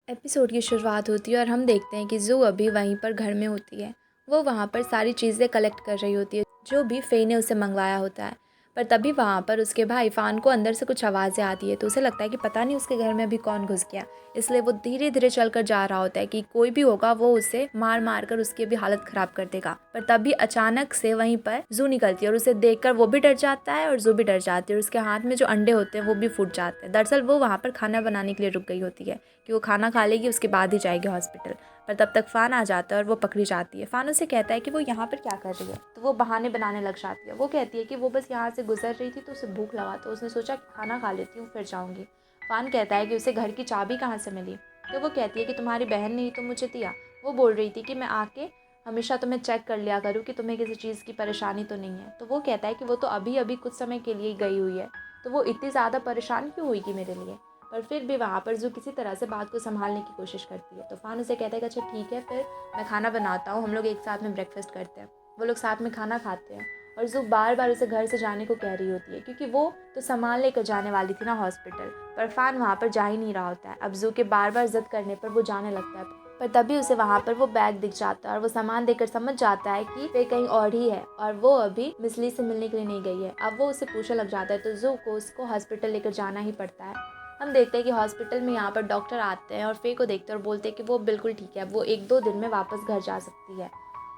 Episode की शुरुआत होती है और हम देखते हैं कि ज़ू अभी वहीं पर घर में होती है। वो वहाँ पर सारी चीज़ें कलेक्ट कर रही होती है जो भी फ़े ने उसे मंगवाया होता है। पर तभी वहाँ पर उसके भाई फ़ान को अंदर से कुछ आवाज़ें आती है, तो उसे लगता है कि पता नहीं उसके घर में अभी कौन घुस गया। इसलिए वो धीरे धीरे चल कर जा रहा होता है कि कोई भी होगा वो उसे मार मार कर उसकी अभी हालत ख़राब कर देगा। पर तभी अचानक से वहीं पर ज़ू निकलती है और उसे देखकर वो भी डर जाता है और ज़ू भी डर जाती है और उसके हाथ में जो अंडे होते हैं वो भी फूट जाते हैं। दरअसल वो वहाँ पर खाना बनाने के लिए रुक गई होती है कि वो खाना खा लेगी, उसके बाद ही जाएगी हॉस्पिटल। पर तब तक फ़ान आ जाता है और वो पकड़ी जाती है। फ़ान उसे कहता है कि वो यहाँ पर क्या कर रही है, तो वो बहाने बनाने लग जाती है। वो कहती है कि वो बस यहाँ से गुजर रही थी तो उसे भूख लगा, तो उसने सोचा खाना खा लेती हूँ फिर जाऊँगी। फ़ान कहता है कि उसे घर की चाबी कहाँ से मिली, तो वो कहती है कि तुम्हारी बहन ने ही तो मुझे दिया। वो बोल रही थी कि मैं आके हमेशा तुम्हें चेक कर लिया करूँ कि तुम्हें किसी चीज़ की परेशानी तो नहीं है। तो वो कहता है कि वो तो अभी अभी कुछ समय के लिए गई हुई है, तो वो इतनी ज़्यादा परेशान क्यों हुई मेरे लिए। पर फिर भी वहाँ पर जो किसी तरह से बात को संभालने की कोशिश करती है। तो फ़ान उसे कहता है कि अच्छा ठीक है, फिर मैं खाना बनाता हूँ, हम लोग एक साथ में ब्रेकफास्ट करते हैं। वो लोग साथ में खाना खाते हैं और जो बार बार उसे घर से जाने को कह रही होती है क्योंकि वो तो सामान लेकर जाने वाली थी ना हॉस्पिटल। पर फ़ान वहाँ पर जा ही नहीं रहा होता है। अब जू के बार बार जिद करने पर वो जाने लगता है। पर तभी उसे वहाँ पर वो बैग दिख जाता है और वो सामान देकर समझ जाता है कि वे कहीं और ही है और वो अभी मिसली से मिलने के लिए नहीं गई है। अब वो उसे पूछने लग जाता है, तो जू को उसको हॉस्पिटल लेकर जाना ही पड़ता है। हम देखते हैं कि हॉस्पिटल में यहाँ पर डॉक्टर आते हैं और फ़े को देखते हैं और बोलते हैं कि वो बिल्कुल ठीक है, वो 1-2 दिन में वापस घर जा सकती है।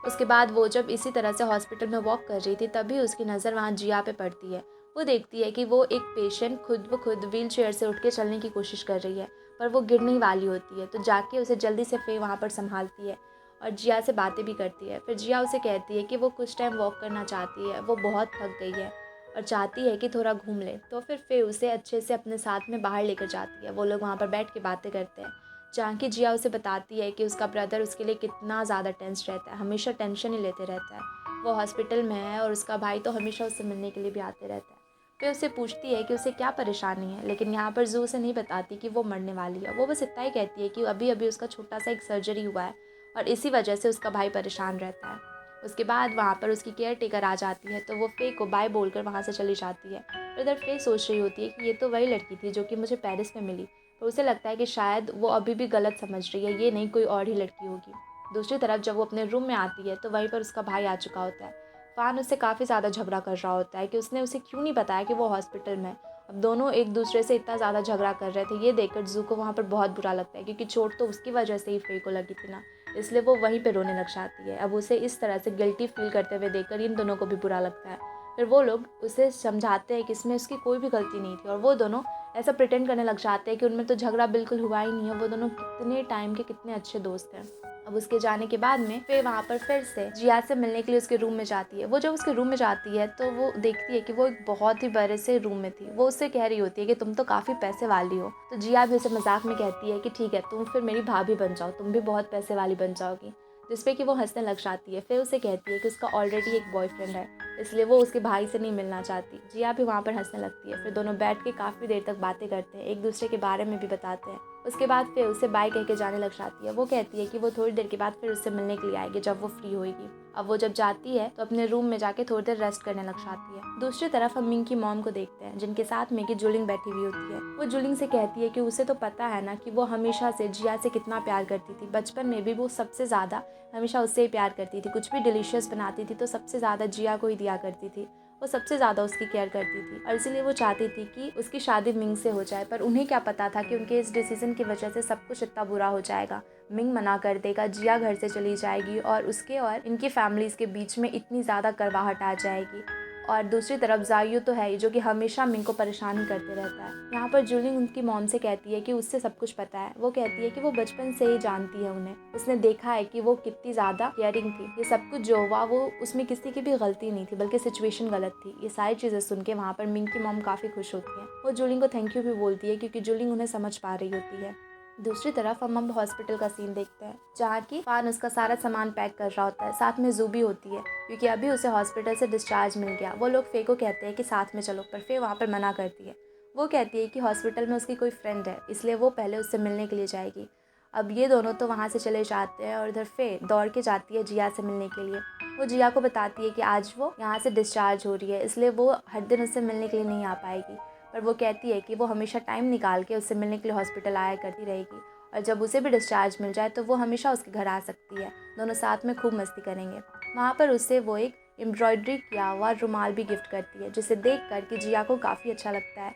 उसके बाद वो जब इसी तरह से हॉस्पिटल में वॉक कर रही थी तभी उसकी नज़र वहाँ जिया पे पड़ती है। वो देखती है कि वो एक पेशेंट खुद ब खुद व्हील चेयर से उठ के चलने की कोशिश कर रही है, पर वो गिरने ही वाली होती है। तो जाके उसे जल्दी से फ़े वहाँ पर संभालती है और जिया से बातें भी करती है। फिर जिया उसे कहती है कि वो कुछ टाइम वॉक करना चाहती है, वो बहुत थक गई है और चाहती है कि थोड़ा घूम ले। तो फिर फ़े उसे अच्छे से अपने साथ में बाहर लेकर जाती है। वो लोग वहाँ पर बैठ के बातें करते हैं, जहाँ की जिया उसे बताती है कि उसका ब्रदर उसके लिए कितना ज़्यादा टेंस रहता है, हमेशा टेंशन ही लेते रहता है। वो हॉस्पिटल में है और उसका भाई तो हमेशा उससे मिलने के लिए भी आते रहता है। फिर उससे पूछती है कि उसे क्या परेशानी है, लेकिन यहाँ पर जू उसे नहीं बताती कि वो मरने वाली है। वो बस इतना ही कहती है कि अभी अभी उसका छोटा सा एक सर्जरी हुआ है और इसी वजह से उसका भाई परेशान रहता है। उसके बाद वहाँ पर उसकी केयर टेकर आ जाती है, तो वो फ़े को बाय बोलकर वहाँ से चली जाती है। फिर इधर फ़े सोच रही होती है कि ये तो वही लड़की थी जो कि मुझे पेरिस में मिली, तो उसे लगता है कि शायद वो अभी भी गलत समझ रही है, ये नहीं कोई और ही लड़की होगी। दूसरी तरफ जब वो अपने रूम में आती है तो वहीं पर उसका भाई आ चुका होता है। फ़ान उससे काफ़ी ज़्यादा झगड़ा कर रहा होता है कि उसने उसे क्यों नहीं बताया कि वो हॉस्पिटल में है। अब दोनों एक दूसरे से इतना ज़्यादा झगड़ा कर रहे थे, ये देखकर जू को वहाँ पर बहुत बुरा लगता है क्योंकि चोट तो उसकी वजह से ही फ़े को लगी थी ना, इसलिए वो वहीं पे रोने लग जाती है। अब उसे इस तरह से गिल्टी फील करते हुए देखकर इन दोनों को भी बुरा लगता है। फिर वो लोग उसे समझाते हैं कि इसमें उसकी कोई भी गलती नहीं थी और वो दोनों ऐसा प्रिटेंड करने लग जाते हैं कि उनमें तो झगड़ा बिल्कुल हुआ ही नहीं है। वो दोनों कितने टाइम के कितने अच्छे दोस्त हैं। अब उसके जाने के बाद में फिर वहाँ पर फिर से जिया से मिलने के लिए उसके रूम में जाती है। वो जब उसके रूम में जाती है तो वो देखती है कि वो एक बहुत ही बड़े से रूम में थी। वो उससे कह रही होती है कि तुम तो काफ़ी पैसे वाली हो। तो जिया भी उसे मजाक में कहती है कि ठीक है, तुम फिर मेरी भाभी बन जाओ, तुम भी बहुत पैसे वाली बन जाओगी। जिसपे कि वो हंसने लग जाती है। फिर उसे कहती है कि उसका ऑलरेडी एक बॉयफ्रेंड है, इसलिए वो उसके भाई से नहीं मिलना चाहती। जिया भी वहाँ पर हंसने लगती है। फिर दोनों बैठ के काफ़ी देर तक बातें करते हैं, एक दूसरे के बारे में भी बताते हैं। उसके बाद फिर उसे बाय कह के जाने लग जाती है। वो कहती है कि वो थोड़ी देर के बाद फिर उससे मिलने के लिए आएगी जब वो फ्री होएगी। अब वो जब जाती है तो अपने रूम में जाके थोड़ी देर रेस्ट करने लग जाती है। दूसरी तरफ हम मिंग की मॉम को देखते हैं, जिनके साथ में कि जुलिंग बैठी हुई होती है। वो जुलिंग से कहती है कि उसे तो पता है ना कि वो हमेशा से जिया से कितना प्यार करती थी। बचपन में भी वो सबसे ज़्यादा हमेशा उससे ही प्यार करती थी। कुछ भी डिलीशियस बनाती थी तो सबसे ज़्यादा जिया को ही दिया करती थी। वो सबसे ज़्यादा उसकी केयर करती थी और इसीलिए वो चाहती थी कि उसकी शादी मिंग से हो जाए। पर उन्हें क्या पता था कि उनके इस डिसीज़न की वजह से सब कुछ इतना बुरा हो जाएगा। मिंग मना कर देगा, जिया घर से चली जाएगी और उसके और इनकी फैमिलीज़ के बीच में इतनी ज़्यादा करवाहट आ जाएगी। और दूसरी तरफ जायू तो है ही, जो कि हमेशा मिंग को परेशान ही करते रहता है। यहाँ पर जुलिंग उनकी मॉम से कहती है कि उससे सब कुछ पता है। वो कहती है कि वो बचपन से ही जानती है उन्हें, उसने देखा है कि वो कितनी ज़्यादा केयरिंग थी। ये सब कुछ जो हुआ वो उसमें किसी की भी गलती नहीं थी, बल्कि सिचुएशन गलत थी। ये सारी चीज़ें सुन के वहाँ पर मिंग की मॉम काफ़ी खुश होती है। वो जुलिंग को थैंक यू भी बोलती है क्योंकि जुलिंग उन्हें समझ पा रही होती है। दूसरी तरफ हम हॉस्पिटल का सीन देखते हैं, जहाँ की फ़ान उसका सारा सामान पैक कर रहा होता है। साथ में जू भी होती है क्योंकि अभी उसे हॉस्पिटल से डिस्चार्ज मिल गया। वो लोग फ़े को कहते हैं कि साथ में चलो, पर फ़े वहाँ पर मना करती है। वो कहती है कि हॉस्पिटल में उसकी कोई फ्रेंड है, इसलिए वो पहले उससे मिलने के लिए जाएगी। अब ये दोनों तो वहाँ से चले जाते हैं और इधर फ़े दौड़ के जाती है जिया से मिलने के लिए। वो जिया को बताती है कि आज वो यहाँ से डिस्चार्ज हो रही है, इसलिए वो हर दिन उससे मिलने के लिए नहीं आ पाएगी। पर वो कहती है कि वो हमेशा टाइम निकाल के उससे मिलने के लिए हॉस्पिटल आया करती रहेगी और जब उसे भी डिस्चार्ज मिल जाए तो वो हमेशा उसके घर आ सकती है। दोनों साथ में खूब मस्ती करेंगे। वहाँ पर उससे वो एक एम्ब्रॉयडरी किया हुआ रुमाल भी गिफ्ट करती है, जिसे देख कर कि जिया को काफ़ी अच्छा लगता है।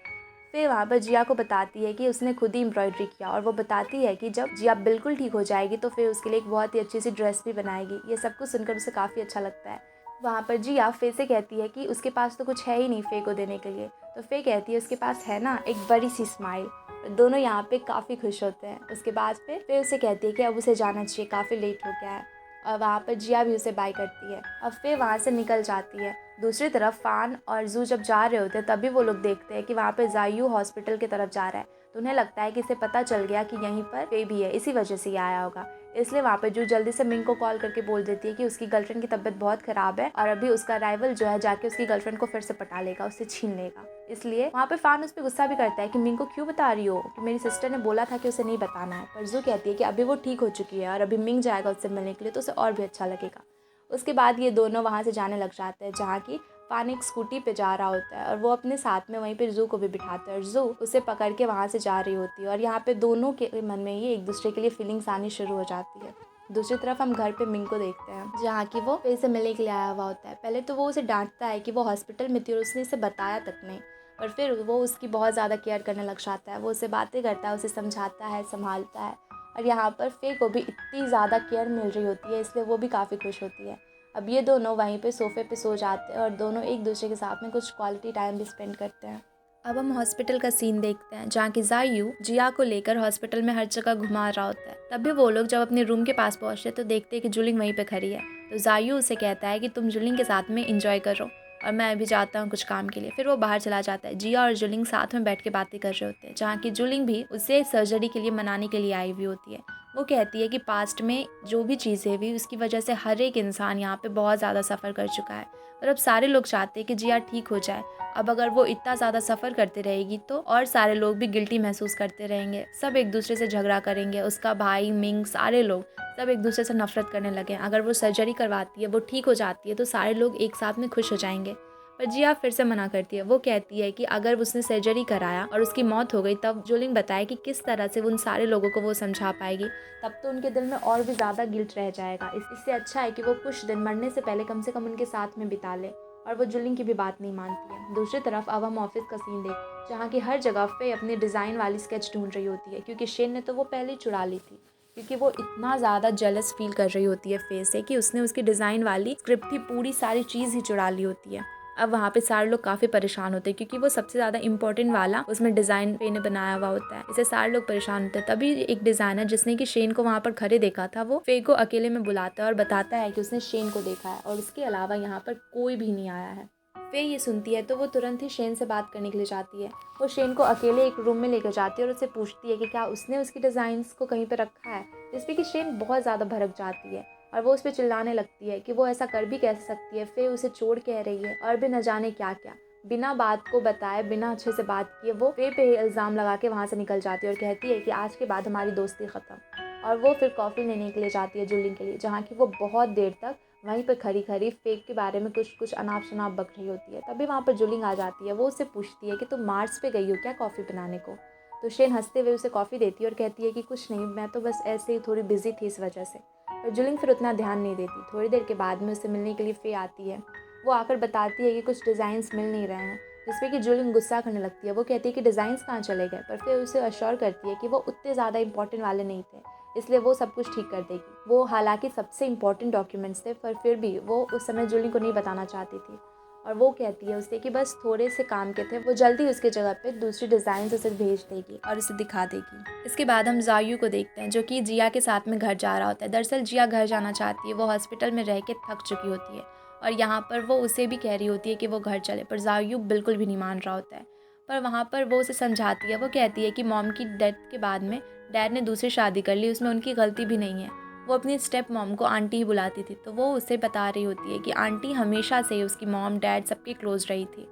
फिर वहाँ पर जिया को बताती है कि उसने खुद ही एम्ब्रॉयडरी किया, और वो बताती है कि जब जिया बिल्कुल ठीक हो जाएगी तो फिर उसके लिए एक बहुत ही अच्छी सी ड्रेस भी बनाएगी। ये सब कुछ सुनकर उसे काफ़ी अच्छा लगता है। वहाँ पर जिया फे से कहती है कि उसके पास तो कुछ है ही नहीं फे को देने के लिए। तो फे कहती है उसके पास है ना एक बड़ी सी स्माइल। दोनों यहाँ पे काफ़ी खुश होते हैं। उसके बाद फिर उसे कहती है कि अब उसे जाना चाहिए, काफ़ी लेट हो गया है। और वहाँ पर जिया भी उसे बाय करती है और फिर वहाँ से निकल जाती है। दूसरी तरफ फान और जू जब जा रहे होते हैं तभी वो लोग देखते हैं कि वहाँ पे जायू हॉस्पिटल की तरफ जा रहा है। तो उन्हें लगता है कि इसे पता चल गया कि यहीं पर फे भी है, इसी वजह से ये आया होगा। इसलिए वहाँ पे जू जल्दी से मिंग को कॉल करके बोल देती है कि उसकी गर्लफ्रेंड की तबीयत बहुत ख़राब है और अभी उसका राइवल जो है जाके उसकी गर्लफ्रेंड को फिर से पटा लेगा, उससे छीन लेगा। इसलिए वहाँ पे फान उस पर गुस्सा भी करता है कि मिंग को क्यों बता रही हो, कि मेरी सिस्टर ने बोला था कि उसे नहीं बताना है। पर जू कहती है कि अभी वो ठीक हो चुकी है और अभी मिंग जाएगा उससे मिलने के लिए तो उसे और भी अच्छा लगेगा। उसके बाद ये दोनों वहाँ से जाने लग जाते हैं, जहाँ की फान एक स्कूटी पे जा रहा होता है और वो अपने साथ में वहीं पे जू को भी बिठाता है और जू उसे पकड़ के वहाँ से जा रही होती है। और यहाँ पे दोनों के मन में ही एक दूसरे के लिए फीलिंग्स आनी शुरू हो जाती है। दूसरी तरफ हम घर पे मिंग को देखते हैं, जहाँ की वो फिर से मिलने के लिए आया हुआ होता है। पहले तो वो उसे डांटता है कि वो हॉस्पिटल में थी और उसने इसे बताया तक नहीं, पर फिर वो उसकी बहुत ज़्यादा केयर करने लग जाता है। वो उससे बातें करता है, उसे समझाता है, संभालता है। और यहाँ पर फे को भी इतनी ज़्यादा केयर मिल रही होती है, इसलिए वो भी काफ़ी खुश होती है। अब ये दोनों वहीं पे सोफ़े पे सो जाते हैं और दोनों एक दूसरे के साथ में कुछ क्वालिटी टाइम भी स्पेंड करते हैं। अब हम हॉस्पिटल का सीन देखते हैं, जहाँ की जायू जिया को लेकर हॉस्पिटल में हर जगह घुमा रहा होता है। तभी वो लोग जब अपने रूम के पास पहुँचते तो देखते हैं कि जुलिंग वहीं पे खड़ी है। तो जायू उसे कहता है कि तुम जुलिंग के साथ में इंजॉय करो और मैं अभी जाता हूँ कुछ काम के लिए। फिर वो बाहर चला जाता है। जिया और जुलिंग साथ में बैठ के बातें कर रहे होते हैं, जहाँ की जुलिंग भी उसे सर्जरी के लिए मनाने के लिए आई हुई होती है। वो कहती है कि पास्ट में जो भी चीज़ें हुई उसकी वजह से हर एक इंसान यहाँ पे बहुत ज़्यादा सफ़र कर चुका है और अब सारे लोग चाहते हैं कि जिया ठीक हो जाए। अब अगर वो इतना ज़्यादा सफ़र करते रहेगी तो और सारे लोग भी गिल्टी महसूस करते रहेंगे, सब एक दूसरे से झगड़ा करेंगे। उसका भाई, मिंग, सारे लोग सब एक दूसरे से नफरत करने लगे। अगर वो सर्जरी करवाती है, वो ठीक हो जाती है तो सारे लोग एक साथ में खुश हो जाएंगे। पर जिया फिर से मना करती है। वो कहती है कि अगर उसने सर्जरी कराया और उसकी मौत हो गई तब जुलिंग बताए कि किस तरह से उन सारे लोगों को वो समझा पाएगी, तब तो उनके दिल में और भी ज़्यादा गिल्ट रह जाएगा। इससे अच्छा है कि वो कुछ दिन मरने से पहले कम से कम उनके साथ में बिता ले। और वो जुलिंग की भी बात नहीं मानती है। दूसरी तरफ अब हम ऑफिस का सीन देख, जहाँ की हर जगह पे अपनी डिज़ाइन वाली स्केच ढूंढ रही होती है, क्योंकि शेन ने तो वो पहले ही चुरा ली थी। क्योंकि वो इतना ज़्यादा जेलस फील कर रही होती है फे से कि उसने उसकी डिज़ाइन वाली स्क्रिप्ट की पूरी सारी चीज़ ही चुरा ली होती है। अब वहाँ पे सारे लोग काफ़ी परेशान होते हैं, क्योंकि वो सबसे ज़्यादा इंपॉर्टेंट वाला उसमें डिज़ाइन फे ने बनाया हुआ होता है। इसे सारे लोग परेशान होते हैं। तभी एक डिज़ाइनर जिसने कि शेन को वहाँ पर खड़े देखा था, वो फे को अकेले में बुलाता है और बताता है कि उसने शेन को देखा है और उसके अलावा यहाँ पर कोई भी नहीं आया है। फे ये सुनती है तो वो तुरंत ही शेन से बात करने के लिए जाती है। वो शेन को अकेले एक रूम में लेकर जाती है और उससे पूछती है कि क्या उसने उसकी डिज़ाइंस को कहीं पे रखा है, जिसपे कि शेन बहुत ज़्यादा भड़क जाती है और वो उस पर चिल्लाने लगती है कि वो ऐसा कर भी कैसे सकती है, फे उसे चोर कह रही है और भी न जाने क्या क्या। बिना बात को बताए, बिना अच्छे से बात किए वो फे पे ही इल्ज़ाम लगा के वहाँ से निकल जाती है और कहती है कि आज के बाद हमारी दोस्ती ख़त्म। और वो फिर कॉफ़ी लेने के लिए जाती है जुलिंग के लिए, जहाँ की वो बहुत देर तक वहीं पर खड़ी खड़ी फेक के बारे में कुछ अनाप शनाप बक रही होती है। तभी वहाँ पर जुलिंग आ जाती है। वो उससे पूछती है कि तुम मार्स पे गई हो क्या कॉफ़ी बनाने को। तो शेन हंसते हुए उसे कॉफ़ी देती है और कहती है कि कुछ नहीं, मैं तो बस ऐसे ही थोड़ी बिजी थी इस वजह से। पर जुलिंग फिर उतना ध्यान नहीं देती। थोड़ी देर के बाद में उससे मिलने के लिए फे आती है। वो आकर बताती है कि कुछ डिज़ाइंस मिल नहीं रहे हैं, जिसपे कि जुलिंग गुस्सा करने लगती है। वो कहती है कि डिज़ाइंस कहाँ चले गए, पर फिर उसे अश्योर करती है कि वो उतने ज़्यादा इंपॉर्टेंट वाले नहीं थे, इसलिए वो सब कुछ ठीक कर देगी। वो हालांकि सबसे इम्पॉर्टेंट डॉक्यूमेंट्स थे, पर फिर भी वो उस समय जुलिंग को नहीं बताना चाहती थी। और वो कहती है उससे कि बस थोड़े से काम के थे, वो जल्दी उसके जगह पे दूसरी डिज़ाइन उसे भेज देगी और उसे दिखा देगी। इसके बाद हम जायू को देखते हैं, जो कि जिया के साथ में घर जा रहा होता है। दरअसल जिया घर जाना चाहती है, वो हॉस्पिटल में रह के थक चुकी होती है और यहाँ पर वो उसे भी कह रही होती है कि वो घर चले, पर जायू बिल्कुल भी नहीं मान रहा होता है। पर वहाँ पर वो उसे समझाती है। वो कहती है कि मॉम की डेथ के बाद में डैड ने दूसरी शादी कर ली, उसमें उनकी गलती भी नहीं है। वो अपनी स्टेप मॉम को आंटी ही बुलाती थी, तो वो उसे बता रही होती है कि आंटी हमेशा से उसकी मॉम डैड सबके क्लोज रही थी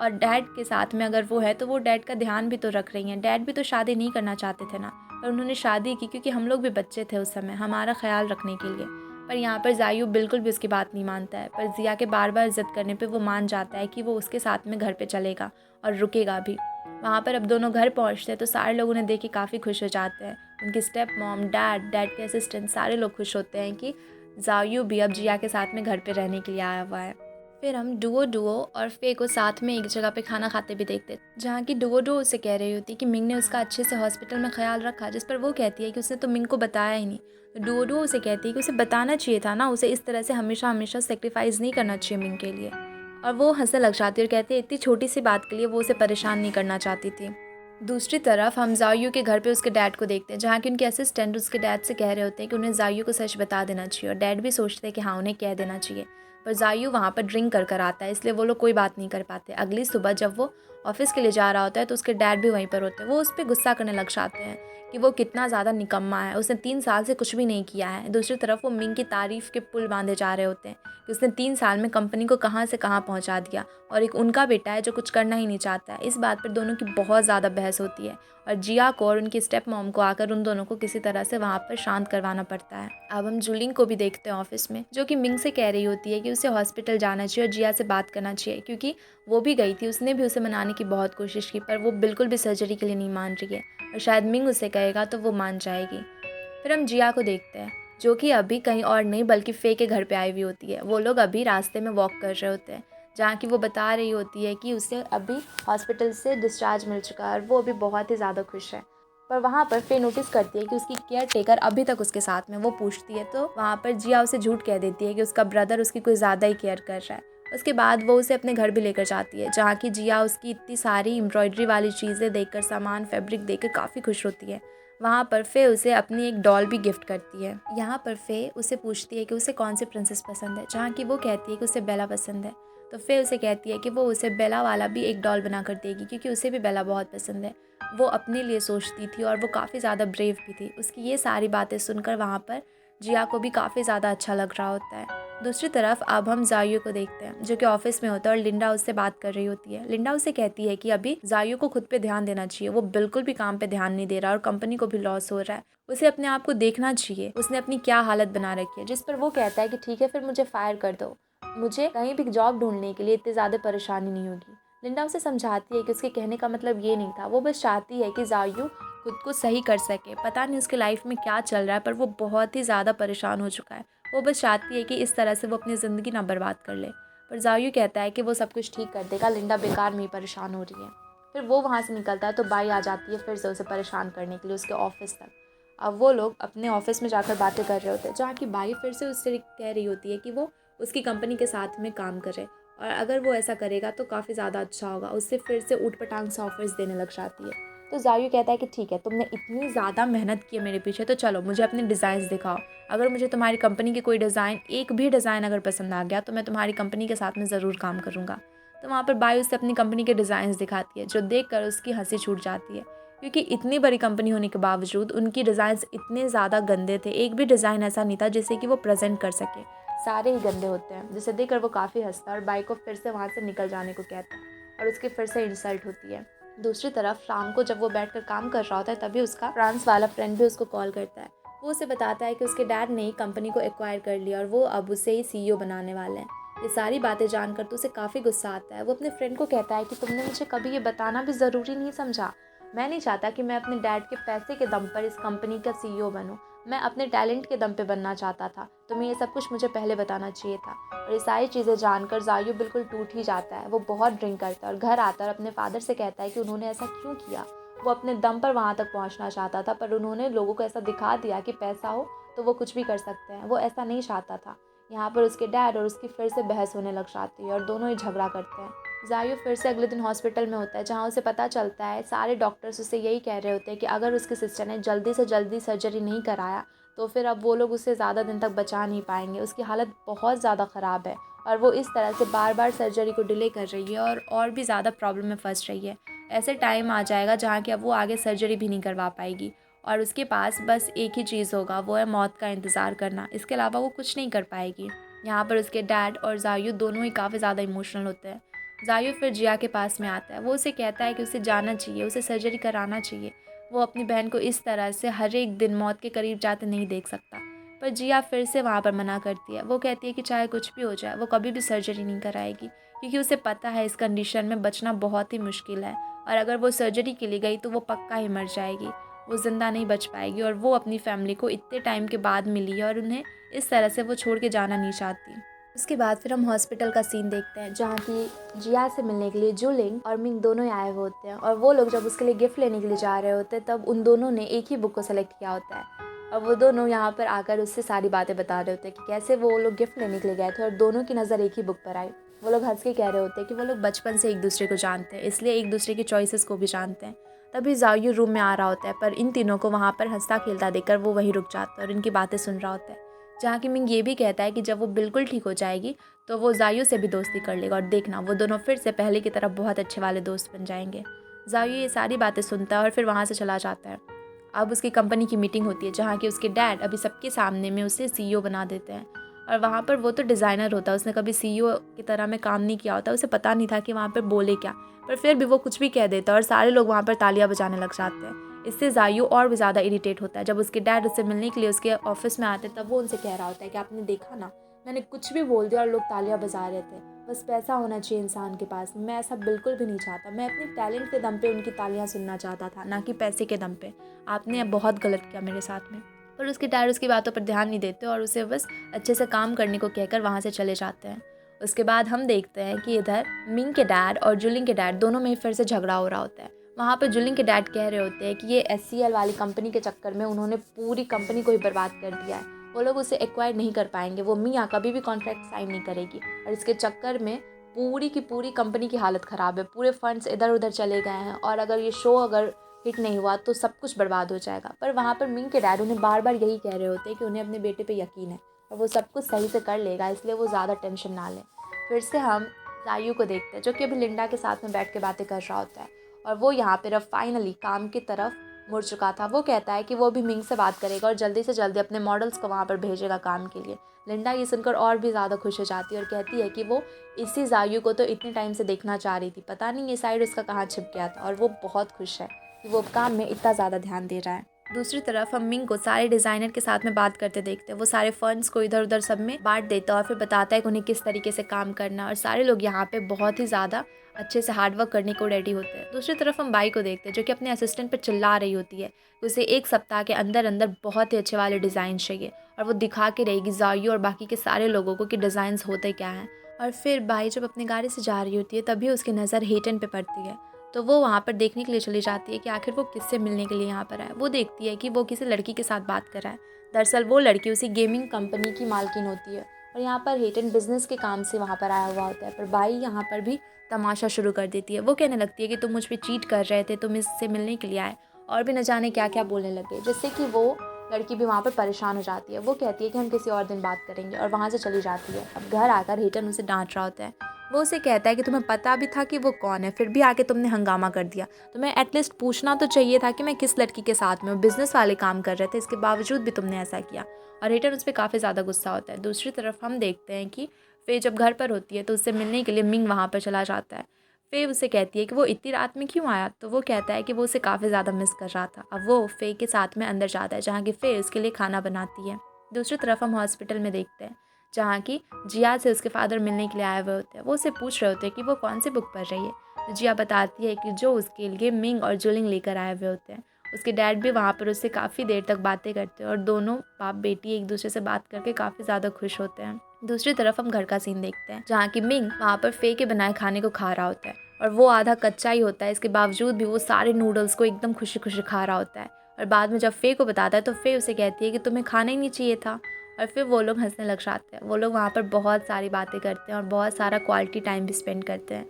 और डैड के साथ में अगर वो है तो वो डैड का ध्यान भी तो रख रही हैं। डैड भी तो शादी नहीं करना चाहते थे ना, पर उन्होंने शादी की क्योंकि हम लोग भी बच्चे थे उस समय, हमारा ख्याल रखने के लिए। पर यहाँ पर जायू बिल्कुल भी उसकी बात नहीं मानता है, पर जिया के बार बार जिद करने पर वो मान जाता है कि वो उसके साथ में घर पर चलेगा और रुकेगा भी। वहाँ पर अब दोनों घर पहुँचते हैं तो सारे लोग उन्हें देख के काफ़ी खुश हो जाते हैं। उनकी स्टेप मॉम, डैड के असिस्टेंट सारे लोग खुश होते हैं कि ज़ायू भी अब जिया के साथ में घर पे रहने के लिए आया हुआ है। फिर हम डुओ और फे को साथ में एक जगह पे खाना खाते भी देखते हैं, जहाँ की डुओ उसे कह रही होती है कि मिंग ने उसका अच्छे से हॉस्पिटल में ख्याल रखा, जिस पर वो कहती है कि उसने तो मिंग को बताया ही नहीं। तो डुओ उसे कहती है कि उसे बताना चाहिए था ना, उसे इस तरह से हमेशा हमेशा सेक्रीफाइस नहीं करना चाहिए मिंग के लिए। और वो हंसने लग जाती है और कहती है इतनी छोटी सी बात के लिए वो उसे परेशान नहीं करना चाहती थी। दूसरी तरफ हम ज़ायू के घर पे उसके डैड को देखते हैं, जहाँ की उनके असिस्टेंट उसके डैड से कह रहे होते हैं कि उन्हें ज़ायू को सच बता देना चाहिए, और डैड भी सोचते हैं कि हाँ उन्हें कह देना चाहिए। पर ज़ायू वहाँ पर ड्रिंक कर आता है, इसलिए वो लोग कोई बात नहीं कर पाते। अगली सुबह जब वो ऑफिस के लिए जा रहा होता है तो उसके डैड भी वहीं पर होते हैं। वो उस पर गुस्सा करने लग जाते हैं कि वो कितना ज़्यादा निकम्मा है, उसने 3 साल से कुछ भी नहीं किया है। दूसरी तरफ वो मिंग की तारीफ़ के पुल बांधे जा रहे होते हैं कि उसने 3 साल में कंपनी को कहाँ से कहाँ पहुँचा दिया, और एक उनका बेटा है जो कुछ करना ही नहीं चाहता है। इस बात पर दोनों की बहुत ज़्यादा बहस होती है और जिया को और उनकी स्टेप मॉम को आकर उन दोनों को किसी तरह से वहाँ पर शांत करवाना पड़ता है। अब हम जूलिंग को भी देखते हैं ऑफिस में, जो कि मिंग से कह रही होती है कि उसे हॉस्पिटल जाना चाहिए और जिया से बात करना चाहिए, क्योंकि वो भी गई थी, उसने भी उसे मनाने की बहुत कोशिश की, पर वो बिल्कुल भी सर्जरी के लिए नहीं मान रही है, और शायद मिंग उसे कहेगा तो वो मान जाएगी। फिर हम जिया को देखते हैं, जो कि अभी कहीं और नहीं बल्कि फे के घर पे आई हुई होती है। वो लोग अभी रास्ते में वॉक कर रहे होते हैं, जहाँ की वो बता रही होती है कि उसे अभी हॉस्पिटल से डिस्चार्ज मिल चुका है और वो अभी बहुत ही ज़्यादा खुश है। पर वहाँ पर फे नोटिस करती है कि उसकी केयर टेकर अभी तक उसके साथ में। वो पूछती है तो वहाँ पर जिया उसे झूठ कह देती है कि उसका ब्रदर उसकी कुछ ज़्यादा ही केयर कर रहा है। उसके बाद वो उसे अपने घर भी लेकर जाती है, जहाँ की जिया उसकी इतनी सारी एम्ब्रॉयडरी वाली चीज़ें देखकर, सामान फैब्रिक देखकर काफ़ी खुश होती है। वहाँ पर फे उसे अपनी एक डॉल भी गिफ्ट करती है। यहाँ पर फे उसे पूछती है कि उसे कौन सी प्रिंसेस पसंद है, जहाँ की वो कहती है कि उसे बेला पसंद है। तो फे उसे कहती है कि वो उसे बेला वाला भी एक डॉल बना कर देगी, क्योंकि उसे भी बेला बहुत पसंद है। वो अपने लिए सोचती थी और वो काफ़ी ज़्यादा ब्रेव भी थी। उसकी ये सारी बातें सुनकर वहाँ पर जिया को भी काफ़ी ज़्यादा अच्छा लग रहा होता है। दूसरी तरफ अब हम ज़ायू को देखते हैं, जो कि ऑफिस में होता है और लिंडा उससे बात कर रही होती है। लिंडा उसे कहती है कि अभी ज़ायू को खुद पे ध्यान देना चाहिए, वो बिल्कुल भी काम पे ध्यान नहीं दे रहा और कंपनी को भी लॉस हो रहा है, उसे अपने आप को देखना चाहिए, उसने अपनी क्या हालत बना रखी है। जिस पर वो कहता है कि ठीक है फिर मुझे फायर कर दो, मुझे कहीं भी जॉब ढूंढने के लिए इतनी ज़्यादा परेशानी नहीं होगी। लिंडा उसे समझाती है कि उसके कहने का मतलब ये नहीं था, वो बस चाहती है कि ज़ायू खुद को सही कर सके। पता नहीं उसके लाइफ में क्या चल रहा है, पर वो बहुत ही ज़्यादा परेशान हो चुका है। वो बस चाहती है कि इस तरह से वो अपनी ज़िंदगी ना बर्बाद कर ले। पर ज़ायू कहता है कि वो सब कुछ ठीक कर देगा, लिंडा बेकार में ही परेशान हो रही है। फिर वो वहाँ से निकलता है तो बाई आ जाती है फिर से उसे परेशान करने के लिए उसके ऑफिस तक। अब वो लोग अपने ऑफिस में जाकर बातें कर रहे होते हैं, जहाँ की बाई फिर से उससे कह रही होती है कि वो उसकी कंपनी के साथ में काम करे, और अगर वो ऐसा करेगा तो काफ़ी ज़्यादा अच्छा होगा। उससे फिर से ऊट पटांग से ऑफर्स देने लग जाती है। तो ज़ायू कहता है कि ठीक है, तुमने इतनी ज़्यादा मेहनत की है मेरे पीछे, तो चलो मुझे अपने डिज़ाइंस दिखाओ। अगर मुझे तुम्हारी कंपनी के कोई डिज़ाइन, एक भी डिज़ाइन अगर पसंद आ गया तो मैं तुम्हारी कंपनी के साथ में ज़रूर काम करूँगा। तो वहाँ पर बाई उससे अपनी कंपनी के डिज़ाइंस दिखाती है, जो देख कर उसकी हंसी छूट जाती है, क्योंकि इतनी बड़ी कंपनी होने के बावजूद उनकी डिज़ाइंस इतने ज़्यादा गंदे थे। एक भी डिज़ाइन ऐसा नहीं था जिसे कि वो प्रेजेंट कर सके, सारे ही गंदे होते हैं। जिसे देखकर वो काफ़ी हंसता है और बाई को फिर से वहाँ से निकल जाने को कहता है, और उसकी फिर से इंसल्ट होती है। दूसरी तरफ शाम को जब वो बैठकर काम कर रहा होता है, तभी उसका फ्रांस वाला फ्रेंड भी उसको कॉल करता है। वो उसे बताता है कि उसके डैड ने कंपनी को एक्वायर कर लिया और वो अब उसे ही CEO बनाने वाले हैं। ये सारी बातें जानकर तो उसे काफ़ी गुस्सा आता है। वो अपने फ्रेंड को कहता है कि तुमने मुझे कभी ये बताना भी ज़रूरी नहीं समझा। मैं नहीं चाहता कि मैं अपने डैड के पैसे के दम पर इस कंपनी का CEO बनूं। मैं अपने टैलेंट के दम पे बनना चाहता था। तुम्हें ये सब कुछ मुझे पहले बताना चाहिए था। और ये सारी चीज़ें जानकर ज़ायू बिल्कुल टूट ही जाता है। वो बहुत ड्रिंक करता है और घर आता है और अपने फादर से कहता है कि उन्होंने ऐसा क्यों किया। वो अपने दम पर वहाँ तक पहुँचना चाहता था, पर उन्होंने लोगों को ऐसा दिखा दिया कि पैसा हो तो वो कुछ भी कर सकते हैं। वो ऐसा नहीं चाहता था। यहाँ पर उसके डैड और उसकी फिर से बहस होने लग जाती है और दोनों ही झगड़ा करते हैं। ज़ायू फिर से अगले दिन हॉस्पिटल में होता है, जहाँ उसे पता चलता है सारे डॉक्टर्स उससे यही कह रहे होते हैं कि अगर उसकी सिस्टर ने जल्दी से जल्दी सर्जरी नहीं कराया तो फिर अब वो लोग उसे ज़्यादा दिन तक बचा नहीं पाएंगे। उसकी हालत बहुत ज़्यादा ख़राब है और वो इस तरह से बार बार सर्जरी को डिले कर रही है और भी ज़्यादा प्रॉब्लम में फंस रही है। ऐसे टाइम आ जाएगा जहाँ कि अब वो आगे सर्जरी भी नहीं करवा पाएगी और उसके पास बस एक ही चीज़ होगा, वो है मौत का इंतज़ार करना। इसके अलावा वो कुछ नहीं कर पाएगी। यहाँ पर उसके डैड और ज़ायू दोनों ही काफ़ी ज़्यादा इमोशनल होते हैं। ज़ायू फिर जिया के पास में आता है। वो उसे कहता है कि उसे जाना चाहिए, उसे सर्जरी कराना चाहिए। वो अपनी बहन को इस तरह से हर एक दिन मौत के करीब जाते नहीं देख सकता। पर जिया फिर से वहाँ पर मना करती है। वो कहती है कि चाहे कुछ भी हो जाए वो कभी भी सर्जरी नहीं कराएगी, क्योंकि उसे पता है इस कंडीशन में बचना बहुत ही मुश्किल है। और अगर वो सर्जरी के लिए गई तो वो पक्का ही मर जाएगी, वो ज़िंदा नहीं बच पाएगी। और वो अपनी फैमिली को इतने टाइम के बाद मिली है और उन्हें इस तरह से वो छोड़ के जाना नहीं चाहती। उसके बाद फिर हम हॉस्पिटल का सीन देखते हैं, जहाँ की जिया से मिलने के लिए जुलिंग और मिंग दोनों ही आए हुए होते हैं। और वो लोग जब उसके लिए गिफ्ट लेने के लिए जा रहे होते हैं तब उन दोनों ने एक ही बुक को सेलेक्ट किया होता है। और वो दोनों यहाँ पर आकर उससे सारी बातें बता रहे होते हैं कि कैसे वो लोग गिफ्ट लेने के लिए गए थे और दोनों की नज़र एक ही बुक पर आई। वो लोग हंस के कह रहे होते हैं कि वो लोग बचपन से एक दूसरे को जानते हैं, इसलिए एक दूसरे की चॉइसेस को भी जानते हैं। तभी जायू रूम में आ रहा होता है, पर इन तीनों को वहाँ पर हंसता खेलता देखकर वो वहीं रुक जाता है और इनकी बातें सुन रहा होता है। जहाँ की मिंग ये भी कहता है कि जब वो बिल्कुल ठीक हो जाएगी तो वो जायू से भी दोस्ती कर लेगा और देखना वो दोनों फिर से पहले की तरह बहुत अच्छे वाले दोस्त बन जाएंगे। जायू ये सारी बातें सुनता है और फिर वहाँ से चला जाता है। अब उसकी कंपनी की मीटिंग होती है, जहाँ की उसके डैड अभी सबके सामने में उसे सीईओ बना देते हैं। और वहाँ पर वो तो डिज़ाइनर होता है, उसने कभी सीईओ की तरह में काम नहीं किया होता, उसे पता नहीं था कि वहाँ पर बोले क्या, पर फिर भी वो कुछ भी कह देता है और सारे लोग वहाँ पर तालियां बजाने लग जाते हैं। इससे जायू और भी ज़्यादा इरिटेट होता है। जब उसके डैड उससे मिलने के लिए उसके ऑफिस में आते तब वो उनसे कह रहा होता है कि आपने देखा ना, मैंने कुछ भी बोल दिया और लोग तालियां बजा रहे थे। बस पैसा होना चाहिए इंसान के पास, मैं ऐसा बिल्कुल भी नहीं चाहता। मैं अपने टैलेंट के दम पे उनकी तालियां सुनना चाहता था, ना कि पैसे के दम पे। आपने अब बहुत गलत किया मेरे साथ में। पर उसके डैड उसकी बातों पर ध्यान नहीं देते और उसे बस अच्छे से काम करने को कहकर वहाँ से चले जाते हैं। उसके बाद हम देखते हैं कि इधर मिंग के डैड और जुलिंग के डैड दोनों में फिर से झगड़ा हो रहा होता है। वहाँ पर जुलिंग के डैड कह रहे होते हैं कि ये SCL वाली कंपनी के चक्कर में उन्होंने पूरी कंपनी को ही बर्बाद कर दिया है, वो लोग उसे एक्वायर नहीं कर पाएंगे, वो मियाँ कभी भी कॉन्ट्रैक्ट साइन नहीं करेगी और इसके चक्कर में पूरी की पूरी कंपनी की हालत ख़राब है, पूरे फंड्स इधर उधर चले गए हैं और अगर ये शो अगर हिट नहीं हुआ तो सब कुछ बर्बाद हो जाएगा। पर वहाँ पर मिंग के डैड उन्हें बार बार यही कह रहे होते हैं कि उन्हें अपने बेटे पे यकीन है और वो सब कुछ सही से कर लेगा, इसलिए वो ज़्यादा टेंशन ना लें। फिर से हम जायू को देखते हैं, जो कि अभी लिंडा के साथ में बैठ के बातें कर रहा होता है और वो यहाँ पर अब फाइनली काम की तरफ मुड़ चुका था। वो कहता है कि वो भी मिंग से बात करेगा और जल्दी से जल्दी अपने मॉडल्स को वहाँ पर भेजेगा काम के लिए। लिंडा ये सुनकर और भी ज़्यादा खुश हो जाती है और कहती है कि वो इसी जायू को तो इतने टाइम से देखना चाह रही थी, पता नहीं ये साइड उसका कहाँ छिप गया था। और वो बहुत खुश है कि वो काम में इतना ज़्यादा ध्यान दे रहा है। दूसरी तरफ हम मिंग को सारे डिज़ाइनर के साथ में बात करते देखते हैं। वो सारे फंड्स को इधर उधर सब में बांट देता है और फिर बताता है कि उन्हें किस तरीके से काम करना है और सारे लोग यहाँ पे बहुत ही ज़्यादा अच्छे से हार्डवर्क करने को रेडी होते हैं। दूसरी तरफ हम बाई को देखते हैं, जो कि अपने असिस्टेंट पर चिल्ला रही होती है। उसे 1 सप्ताह के अंदर अंदर बहुत ही अच्छे वाले डिज़ाइन चाहिए और वो दिखा के रहेगी जायू और बाकी के सारे लोगों को कि डिज़ाइंस होते क्या हैं। और फिर बाई जब अपनी गाड़ी से जा रही होती है तभी उसकी नज़र हेटन पे पड़ती है, तो वो वहाँ पर देखने के लिए चली जाती है कि आखिर वो किससे मिलने के लिए यहाँ पर आया। वो देखती है कि वो किसी लड़की के साथ बात कर रहा है। दरअसल वो लड़की उसी गेमिंग कंपनी की मालकिन होती है और यहाँ पर हेटन बिजनेस के काम से वहाँ पर आया हुआ होता है। पर बाई यहाँ पर भी तमाशा शुरू कर देती है। वो कहने लगती है कि तुम मुझ पर चीट कर रहे थे, तुम इससे मिलने के लिए आए, और भी न जाने क्या क्या बोलने लगे, जिससे कि वो लड़की भी वहाँ पर परेशान हो जाती है। वो कहती है कि हम किसी और दिन बात करेंगे और वहाँ से चली जाती है। अब घर आकर हेटन उसे डांट रहा होता है। वो उसे कहता है कि तुम्हें पता भी था कि वो कौन है, फिर भी आके तुमने हंगामा कर दिया। तुम्हें एटलीस्ट पूछना तो चाहिए था कि मैं किस लड़की के साथ में हूँ, बिजनेस वाले काम कर रहे थे, इसके बावजूद भी तुमने ऐसा किया। और हेटन उस पर काफ़ी ज़्यादा गुस्सा होता है। दूसरी तरफ हम देखते हैं कि फे जब घर पर होती है तो उससे मिलने के लिए मिंग वहाँ पर चला जाता है। फे उसे कहती है कि वो इतनी रात में क्यों आया, तो वो कहता है कि वो उसे काफ़ी ज़्यादा मिस कर रहा था। अब वो फे के साथ में अंदर जाता है, जहाँ की फे उसके लिए खाना बनाती है। दूसरी तरफ हम हॉस्पिटल में देखते हैं, जहाँ की जिया से उसके फादर मिलने के लिए आए हुए होते हैं। वो उसे पूछ रहे होते हैं कि वो कौन सी बुक पढ़ रही है, तो जिया बताती है कि जो उसके लिए मिंग और जुलिंग लेकर आए हुए होते हैं। उसके डैड भी वहाँ पर उससे काफ़ी देर तक बातें करते हैं और दोनों बाप बेटी एक दूसरे से बात करके काफ़ी ज़्यादा खुश होते हैं। दूसरी तरफ हम घर का सीन देखते हैं, जहाँ की मिंग वहाँ पर फे के बनाए खाने को खा रहा होता है और वो आधा कच्चा ही होता है। इसके बावजूद भी वो सारे नूडल्स को एकदम खुशी खुशी खा रहा होता है और बाद में जब फे को बताता है तो फे उसे कहती है कि तुम्हें खाना ही नहीं चाहिए था। और फिर वो लोग हंसने लग जाते हैं। वो लोग वहाँ पर बहुत सारी बातें करते हैं और बहुत सारा क्वालिटी टाइम भी स्पेंड करते हैं।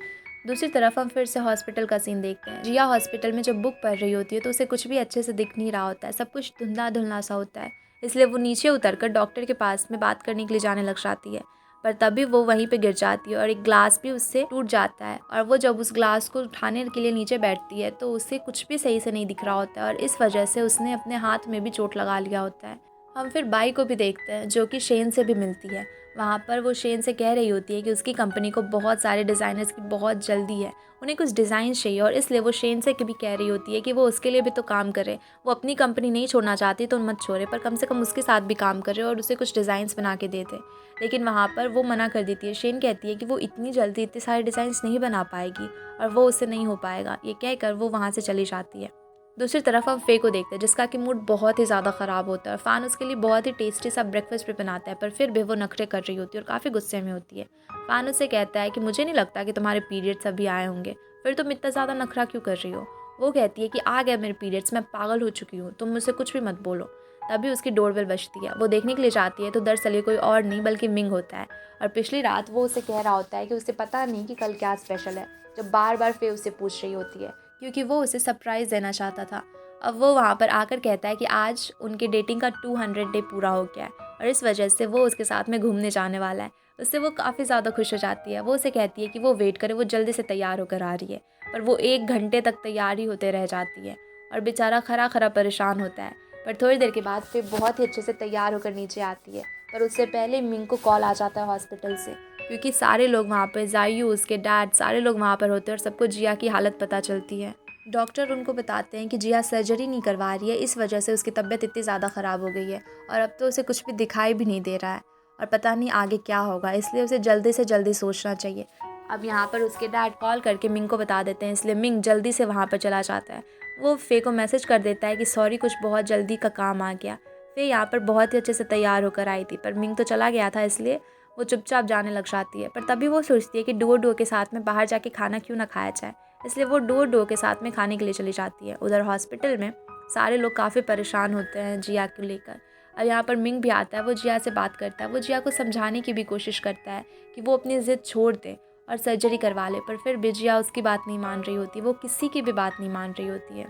दूसरी तरफ हम फिर से हॉस्पिटल का सीन देखते हैं। जिया हॉस्पिटल में जब बुक पढ़ रही होती है तो उसे कुछ भी अच्छे से दिख नहीं रहा होता है, सब कुछ धुंधला धुंधला सा होता है। इसलिए वो नीचे उतरकर डॉक्टर के पास में बात करने के लिए जाने लग जाती है, पर तभी वो वहीं पे गिर जाती है और एक ग्लास भी उससे टूट जाता है। और वो जब उस ग्लास को उठाने के लिए नीचे बैठती है तो उसे कुछ भी सही से नहीं दिख रहा होता है और इस वजह से उसने अपने हाथ में भी चोट लगा लिया होता है। हम फिर बाई को भी देखते हैं, जो कि शेन से भी मिलती है। वहाँ पर वो शेन से कह रही होती है कि उसकी कंपनी को बहुत सारे डिज़ाइनर्स की बहुत जल्दी है, उन्हें कुछ डिज़ाइन चाहिए और इसलिए वो शेन से भी कह रही होती है कि वो उसके लिए भी तो काम करे। वो अपनी कंपनी नहीं छोड़ना चाहती तो मत छोड़े, पर कम से कम उसके साथ भी काम करे और उसे कुछ डिज़ाइंस बना के दे दे। लेकिन वहाँ पर वो मना कर देती है। शेन कहती है कि वो इतनी जल्दी इतने सारे डिज़ाइंस नहीं बना पाएगी और वो उससे नहीं हो पाएगा। ये कहकर वो वहाँ से चली जाती है। दूसरी तरफ हम फे को देखते हैं, जिसका कि मूड बहुत ही ज़्यादा ख़राब होता है। फ़ान उसके लिए बहुत ही टेस्टी सा ब्रेकफास्ट भी बनाता है, पर फिर भी वो नखरे कर रही होती है और काफ़ी गुस्से में होती है। फ़ान उससे कहता है कि मुझे नहीं लगता कि तुम्हारे पीरियड्स अभी आए होंगे, फिर तुम इतना ज़्यादा नखरा क्यों कर रही हो। वो कहती है कि आ गया मेरे पीरियड्स, मैं पागल हो चुकी हूँ, तुम मुझसे कुछ भी मत बोलो। तभी उसकी डोरबेल बजती है। वो देखने के लिए जाती है तो दरअसल ये कोई और नहीं बल्कि मिंग होता है। और पिछली रात वो उसे कह रहा होता है कि उसे पता नहीं कि कल क्या स्पेशल है, जब बार बार फे उससे पूछ रही होती है, क्योंकि वो उसे सरप्राइज़ देना चाहता था। अब वो वहाँ पर आकर कहता है कि आज उनके डेटिंग का 200 डे पूरा हो गया है और इस वजह से वो उसके साथ में घूमने जाने वाला है। उससे वो काफ़ी ज़्यादा खुश हो जाती है। वो उसे कहती है कि वो वेट करे, वो जल्दी से तैयार होकर आ रही है, पर वो 1 घंटे तक तैयार ही होते रह जाती है और बेचारा खरा खरा परेशान होता है। पर थोड़ी देर के बाद फिर बहुत ही अच्छे से तैयार होकर नीचे आती है, पर उससे पहले मिंग को कॉल आ जाता है हॉस्पिटल से, क्योंकि सारे लोग वहाँ पर, जायू, उसके डैड, सारे लोग वहाँ पर होते हैं और सबको जिया की हालत पता चलती है। डॉक्टर उनको बताते हैं कि जिया सर्जरी नहीं करवा रही है, इस वजह से उसकी तबीयत इतनी ज़्यादा ख़राब हो गई है और अब तो उसे कुछ भी दिखाई भी नहीं दे रहा है और पता नहीं आगे क्या होगा, इसलिए उसे जल्दी से जल्दी सोचना चाहिए। अब यहाँ पर उसके डैड कॉल करके मिंग को बता देते हैं, इसलिए मिंग जल्दी से वहाँ पर चला जाता है। वो फे को मैसेज कर देता है कि सॉरी, कुछ बहुत जल्दी का काम आ गया। फे यहाँ पर बहुत ही अच्छे से तैयार होकर आई थी, पर मिंग तो चला गया था, इसलिए वो चुपचाप जाने लग जाती है। पर तभी वो सोचती है कि डुओ के साथ में बाहर जाके खाना क्यों ना खाया जाए, इसलिए वो डुओ के साथ में खाने के लिए चली जाती है। उधर हॉस्पिटल में सारे लोग काफ़ी परेशान होते हैं जिया को लेकर और यहाँ पर मिंग भी आता है। वो जिया से बात करता है, वो जिया को समझाने की भी कोशिश करता है कि वो अपनी ज़िद छोड़ दे और सर्जरी करवा ले, पर फिर भी जिया उसकी बात नहीं मान रही होती, वो किसी की भी बात नहीं मान रही होती है।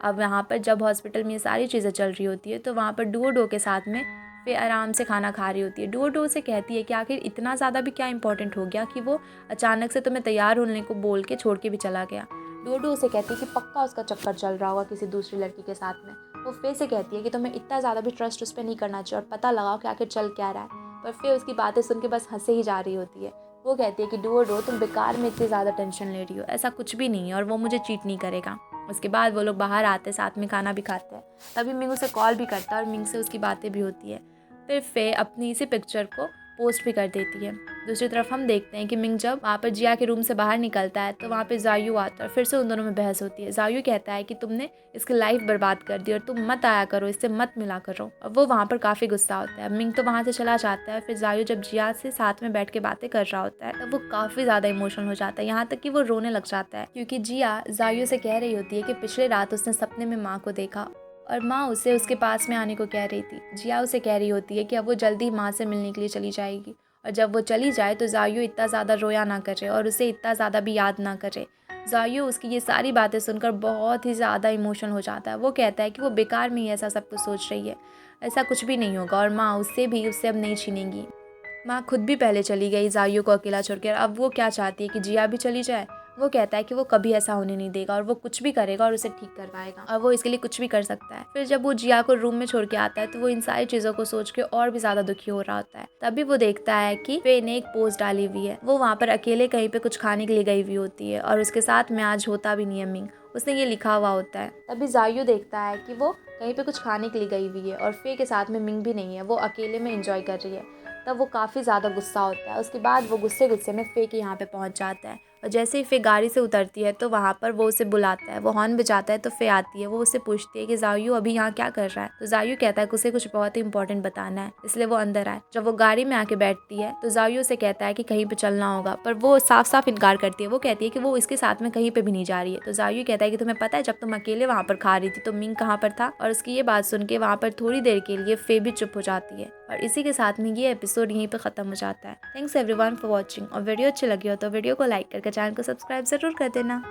अब यहाँ पर जब हॉस्पिटल में ये सारी चीज़ें चल रही होती है तो वहाँ पर डुओ के साथ में फिर आराम से खाना खा रही होती है। डुओ से कहती है कि आखिर इतना ज़्यादा भी क्या इंपॉर्टेंट हो गया कि वो अचानक से तुम्हें तैयार होने को बोल के छोड़ के भी चला गया। डुओ से कहती है कि पक्का उसका चक्कर चल रहा होगा किसी दूसरी लड़की के साथ में। वो फे से कहती है कि तुम्हें इतना ज़्यादा भी ट्रस्ट उस पर नहीं करना चाहिए और पता लगाओ कि आखिर चल क्या रहा है, पर फे उसकी बातें सुन के बस हंसे ही जा रही होती है। वो कहती है कि डुओ तुम बेकार में इतनी ज़्यादा टेंशन ले रही हो, ऐसा कुछ भी नहीं है और वो मुझे चीट नहीं करेगा। उसके बाद वो लोग बाहर आते, साथ में खाना भी खाते हैं। तभी मिंग उसे कॉल भी करता है और मिंग से उसकी बातें भी होती है। फिर फे अपनी इसी पिक्चर को पोस्ट भी कर देती है। दूसरी तरफ हम देखते हैं कि मिंग जब वहाँ पर जिया के रूम से बाहर निकलता है तो वहाँ पे जायू आता है, फिर से उन दोनों में बहस होती है। जायू कहता है कि तुमने इसकी लाइफ बर्बाद कर दी और तुम मत आया करो, इससे मत मिला करो। अब वो वहाँ पर काफ़ी गुस्सा होता है। मिंग तो वहाँ से चला जाता है। फिर जायू जब जिया से साथ में बैठ के बातें कर रहा होता है तब वो काफ़ी ज़्यादा इमोशनल हो जाता है, यहाँ तक कि वो रोने लग जाता है, क्योंकि जिया जायू से कह रही होती है कि पिछले रात उसने सपने में माँ को देखा और माँ उसे उसके पास में आने को कह रही थी। जिया उसे कह रही होती है कि अब वो जल्दी माँ से मिलने के लिए चली जाएगी और जब वो चली जाए तो जायू इतना ज़्यादा रोया ना करे और उसे इतना ज़्यादा भी याद ना करे। जायू उसकी ये सारी बातें सुनकर बहुत ही ज़्यादा इमोशनल हो जाता है। वो कहता है कि वो बेकार में ही ऐसा सब कुछ सोच रही है, ऐसा कुछ भी नहीं होगा और माँ उससे अब नहीं छीनेगी। माँ खुद भी पहले चली गई जायू को अकेला छोड़कर, अब वो क्या चाहती है कि जिया भी चली जाए। वो कहता है कि वो कभी ऐसा होने नहीं देगा और वो कुछ भी करेगा और उसे ठीक करवाएगा और वो इसके लिए कुछ भी कर सकता है। फिर जब वो जिया को रूम में छोड़ के आता है तो वो इन सारी चीज़ों को सोच के और भी ज़्यादा दुखी हो रहा होता है। तभी वो देखता है कि फे ने एक पोस्ट डाली हुई है। वो वहाँ पर अकेले कहीं पे कुछ खाने के लिए गई हुई होती है और उसके साथ में आज होता भी नहीं है मिंग, उसने ये लिखा हुआ होता है। तभी जायू देखता है कि वो कहीं पे कुछ खाने के लिए गई हुई है और फे के साथ में मिंग भी नहीं है, वो अकेले में एंजॉय कर रही है। तब वो काफ़ी ज़्यादा गुस्सा होता है। उसके बाद वो गुस्से में फे के यहाँ पे पहुँच जाता है और जैसे ही फे गाड़ी से उतरती है तो वहाँ पर वो उसे बुलाता है। वो हॉर्न बजाता है तो फे आती है। वो उससे पूछती है कि जायू अभी यहाँ क्या कर रहा है, तो जायू कहता है कि उसे कुछ बहुत ही इंपॉर्टेंट बताना है, इसलिए वो अंदर आए। जब वो गाड़ी में आके बैठती है तो जायू उसे कहता है कि कहीं पे चलना होगा, पर वो साफ साफ इनकार करती है। वो कहती है कि वो इसके साथ में कहीं पे भी नहीं जा रही है। तो जायू कहता है कि तुम्हें पता है जब तुम अकेले वहाँ पर खा रही थी तो मिंग कहाँ पर था, और उसकी ये बात सुन के वहाँ पर थोड़ी देर के लिए फे भी चुप हो जाती है। और इसी के साथ में ये एपिसोड यहीं पे खत्म हो जाता है। Thanks everyone for watching. और वीडियो अच्छी लगी हो तो वीडियो को लाइक करके चैनल को सब्सक्राइब जरूर कर देना।